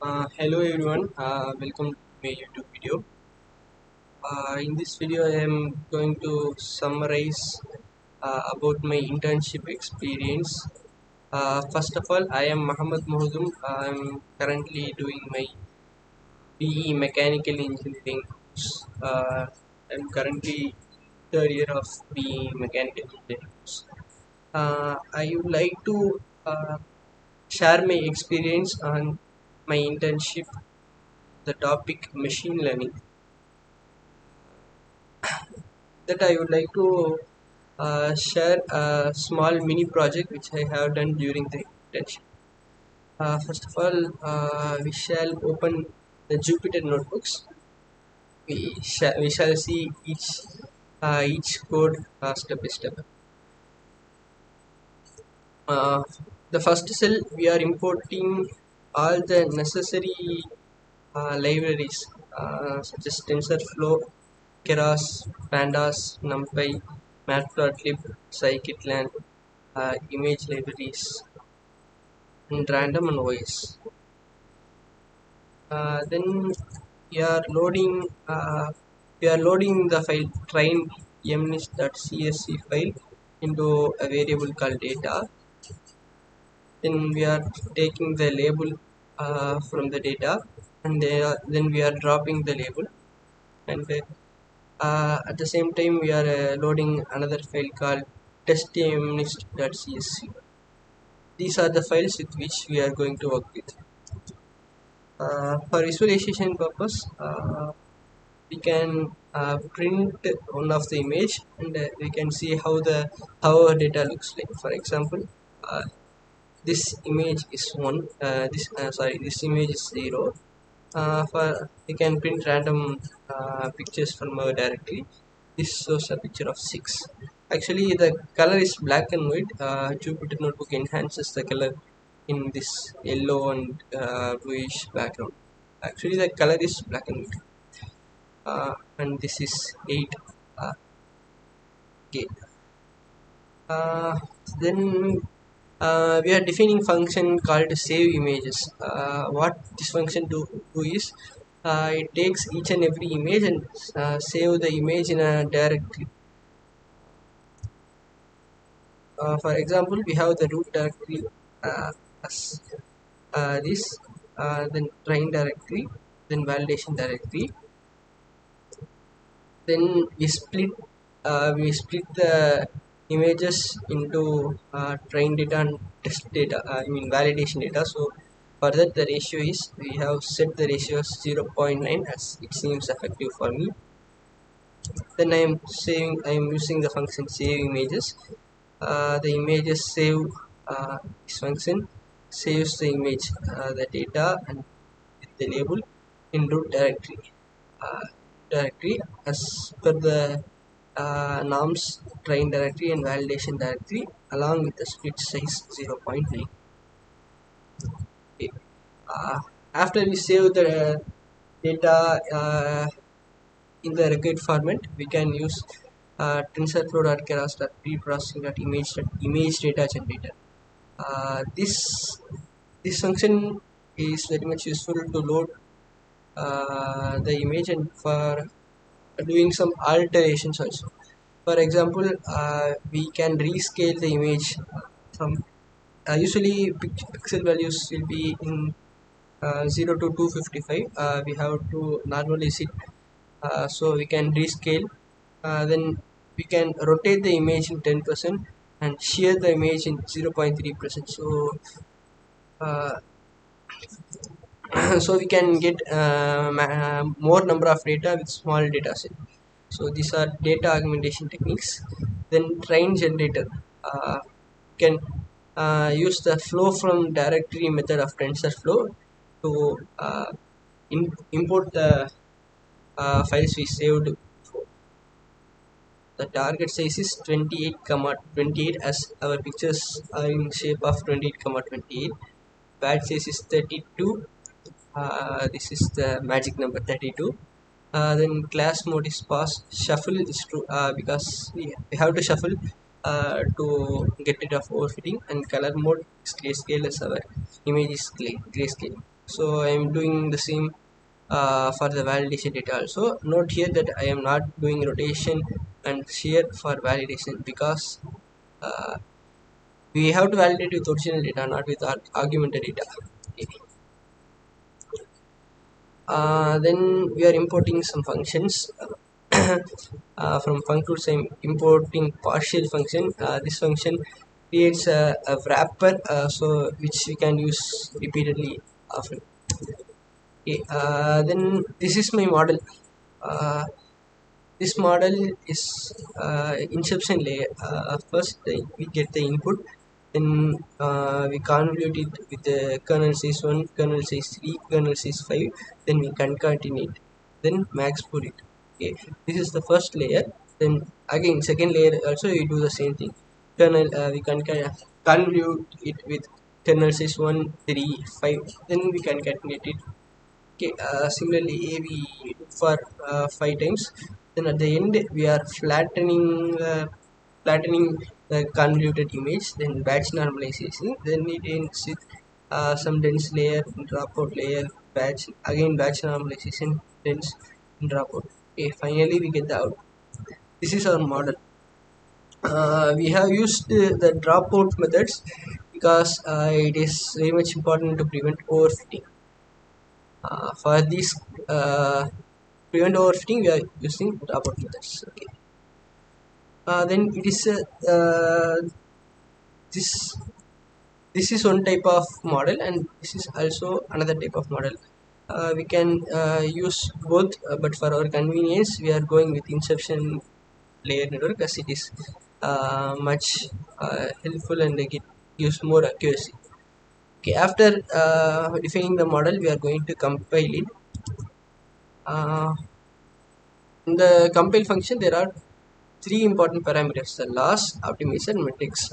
Hello everyone, welcome to my YouTube video. In this video, I am going to summarize about my internship experience. First of all, I am Muhammad Mohudum. I am currently doing my BE Mechanical Engineering course. I am currently third year of BE Mechanical Engineering course. I would like to share my experience on my internship, the topic machine learning. That I would like to share a small mini project which I have done during the internship. First of all, we shall open the Jupyter notebooks. We shall see each code step by step. Uh, the first cell we are importing all the necessary libraries such as TensorFlow, Keras, Pandas, NumPy, Matplotlib, Scikit-learn, image libraries, and random and OS. Then we are loading the file train mnist.csv file into a variable called data. Then we are taking the label from the data, and then we are dropping the label, and at the same time we are loading another file called testmnist.csv. These are the files with which we are going to work with. For visualization purpose, we can print one of the image, and we can see how our data looks like. For example, uh, this image is one. This image is 0. For we can print random pictures from our directory. This shows a picture of 6. Actually, the color is black and white. Jupyter Notebook enhances the color in this yellow and bluish background. Actually, the color is black and white. And this is 8. Okay. Uh, then we are defining function called save images. What this function do is it takes each and every image and save the image in a directory. For example, we have the root directory as this, then train directory, then validation directory. Then we split the images into train data and test data. Validation data. So for that the ratio is, we have set the ratio as 0.9 as it seems effective for me. Then I am using the function save images. The images save, this function saves the image, the data and the label in root uh, directory as per the norms train directory and validation directory, along with the split size 0.9. Okay. After we save the data in the required format, we can use tensorflow.keras.preprocessing.image data generator. This function is very much useful to load the image and for doing some alterations also. For example, we can rescale the image from usually pixel values will be in 0 to 255. We have to normalize it, so we can rescale. Then we can rotate the image in 10% and shear the image in 0.3%. So uh, so we can get more number of data with small data set. So these are data augmentation techniques. Then train generator, can use the flow from directory method of TensorFlow to import the files we saved before. The target size is 28 comma 28 as our pictures are in shape of 28 comma 28. Batch size is 32. This is the magic number 32. Then class mode is pass. Shuffle is true because we have to shuffle to get rid of overfitting, and color mode is grayscale as our image is grayscale. So I am doing the same for the validation data also. Note here that I am not doing rotation and shear for validation, because uh, we have to validate with original data, not with argumented data. Okay. Then we are importing some functions. From functools I'm importing partial function. This function creates a wrapper, so which we can use repeatedly often. Okay, then this is my model. uh, this model is inception layer. First we get the input, then we convolute it with the kernel size 1, kernel size 3, kernel size 5, then we concatenate, then max pull it. Okay, this is the first layer. Then again second layer also we do the same thing. Kernel we convolute it with kernel size 1, 3, 5, then we concatenate it. Okay, similarly A we do for 5 times. Then at the end we are flattening the convoluted image, then batch normalization, then it ends with some dense layer, dropout layer, batch, again batch normalization, dense, dropout. Okay, finally we get the out. This is our model. We have used the dropout methods because it is very much important to prevent overfitting. For this prevent overfitting, we are using dropout methods. Okay. Then it is this this is one type of model, and this is also another type of model. We can use both, but for our convenience, we are going with inception layer network, as it is much helpful and it gives more accuracy. Okay, after defining the model, we are going to compile it. In the compile function, there are three important parameters: the loss, optimizer, and metrics.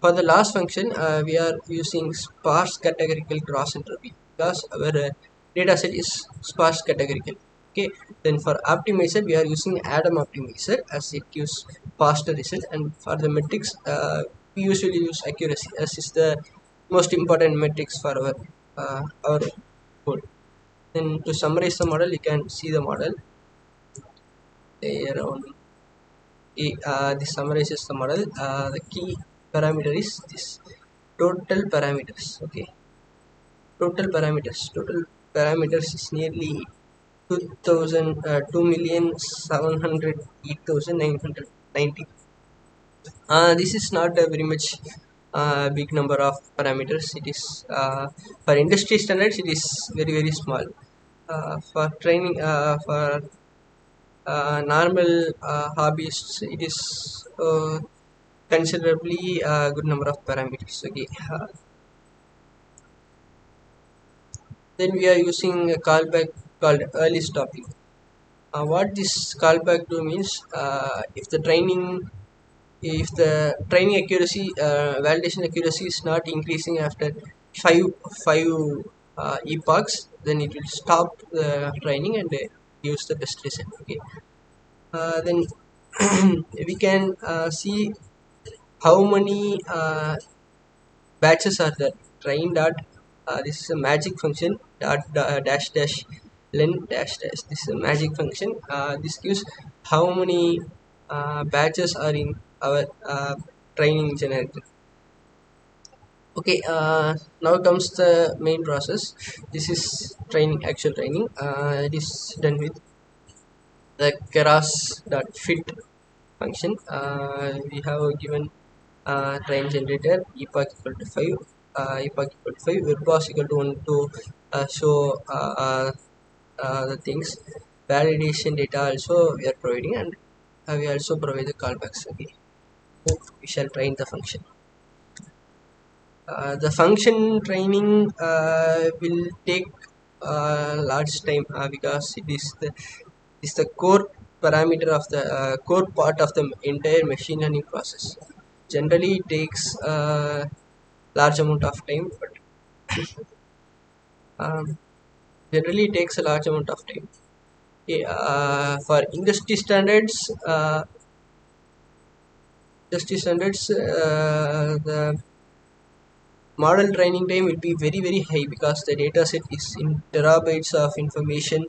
For the loss function, we are using sparse categorical cross entropy, because our data set is sparse categorical. Okay, then for optimizer, we are using Adam optimizer, as it gives faster result, and for the metrics, we usually use accuracy, as is the most important metrics for our code. Then to summarize the model, you can see the model there on. This summarizes the model. The key parameter is this: total parameters. Okay, total parameters is nearly 2,708,990. This is not a very much big number of parameters. It is for industry standards, it is very small. For training, for normal hobbyists, it is considerably good number of parameters. Okay, then we are using a callback called early stopping. What this callback do means, if the training accuracy, validation accuracy is not increasing after five five epochs, then it will stop the training and use the best result. Okay, then we can see how many batches are there. Train dot, this is a magic function, dash dash len dash dash, this is a magic function. This gives how many batches are in our training generator. Okay, now comes the main process. This is training, actual training. It is done with the keras dot fit function. We have given train generator epoch equal to 5, epoch equal to 5, verbos equal to 1 to show the things. Validation data also we are providing, and we also provide the callbacks. Okay, hope we shall train the function. The function training will take large time, because it is the core parameter of the core part of the entire machine learning process. Generally it takes large amount of time, but um, generally it takes a large amount of time. Okay, for industry standards, the model training time will be very high because the data set is in terabytes of information.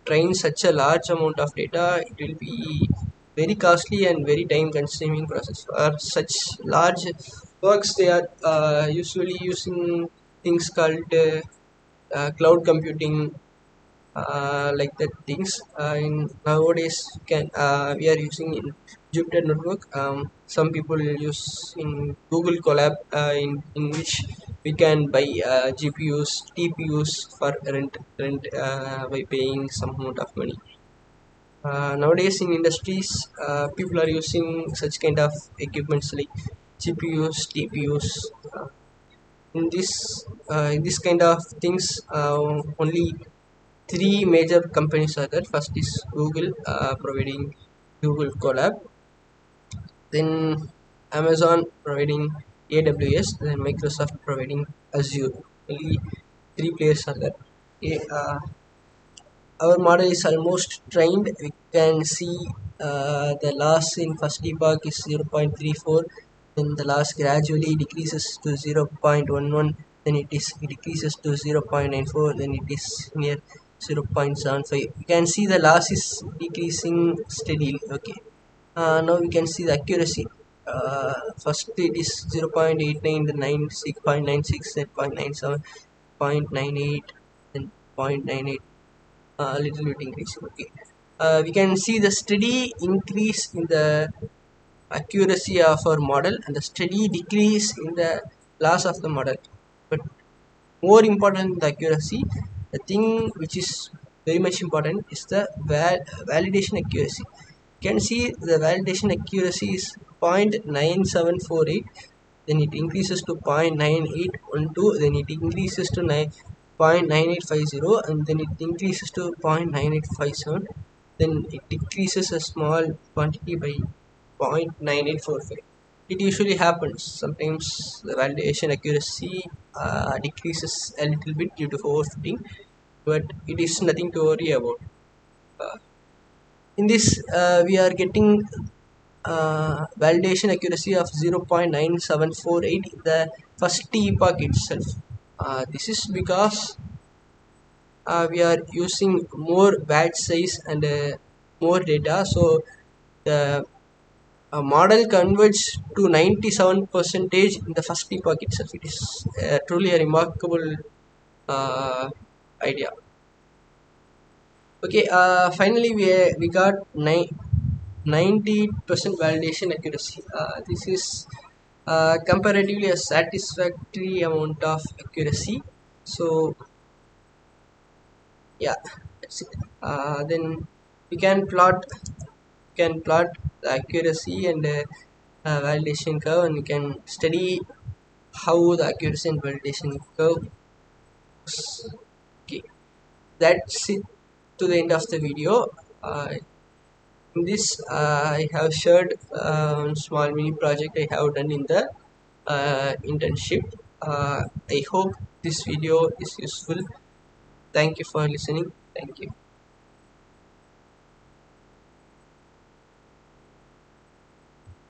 Train such a large amount of data, it will be very costly and very time consuming process. For such large works, they are usually using things called cloud computing, like that things. In nowadays can we are using in Jupyter notebook. Some people use in Google Colab, in which we can buy GPUs, TPUs for rent by paying some amount of money. Nowadays in industries, people are using such kind of equipments like GPUs, TPUs. uh, in this kind of things, only three major companies are there. First is Google, providing Google Colab, then Amazon providing AWS, then Microsoft providing Azure. Only three players are there. Okay, our model is almost trained. We can see the loss in first debug is 0.34, then the loss gradually decreases to 0.11, then it decreases to 0.94, then it is near 0.75. You can see the loss is decreasing steadily. Okay, now we can see the accuracy. First it is 0.89, then 96.96, then 0.97, 0.98, then 0.98, a little bit increase. Okay, we can see the steady increase in the accuracy of our model and the steady decrease in the loss of the model. But more important than the accuracy, the thing which is very much important is the validation accuracy. You can see the validation accuracy is 0.9748, then it increases to 0.9812, then it increases to 0.9850, and then it increases to 0.9857, then it decreases a small quantity by 0.9845. It usually happens. Sometimes the validation accuracy decreases a little bit due to overfitting, but it is nothing to worry about. Uh, in this, we are getting validation accuracy of 0.9748 in the first epoch itself. This is because we are using more batch size and more data, so the model converges to 97 percentage in the first epoch itself. It is truly a remarkable idea. Okay, finally we got 90% validation accuracy. This is comparatively a satisfactory amount of accuracy. So yeah, that's it. Then we can plot the accuracy and validation curve, and we can study how the accuracy and validation curve works. Okay, that's it to the end of the video. In this, I have shared small mini project I have done in the internship. I hope this video is useful. Thank you for listening. Thank you.